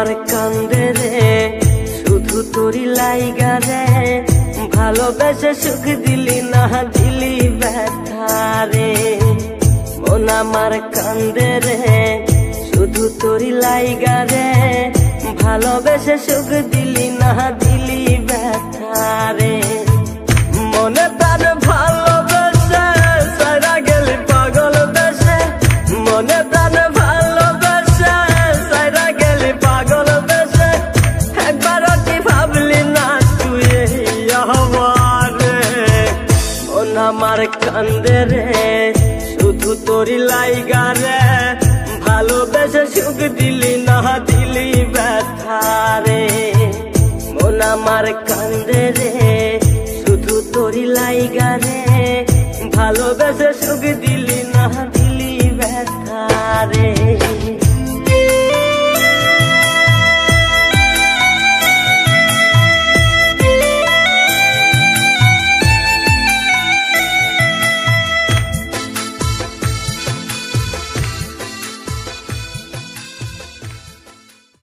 আমার কান্দে রে শুধু তোরি লাইগা রে, ভালোবেসে সুখ দিলি না দিলি ব্যথা রে। মন আমার কান্দে রে শুধু তোরি লাইগা রে, ভালোবেসে সুখ দিলি না দিলি ব্যথা রে। মনে প্রাণ ভালোবেসে সারা গেলি পাগল বেশে, মনে প্রাণ ভালোবেসে সারা গেলি পাগল বেশে, একবারও কি ভাবলি না তুই আমারে। মন আমার কান্দে রে শুধু তোরি লাইগা রে, ভালোবেসে সুখ দিলি না দিলি ব্যথা রে। মন আমার কান্দে রে শুধু তোরি লাইগা রে, ভালোবেসে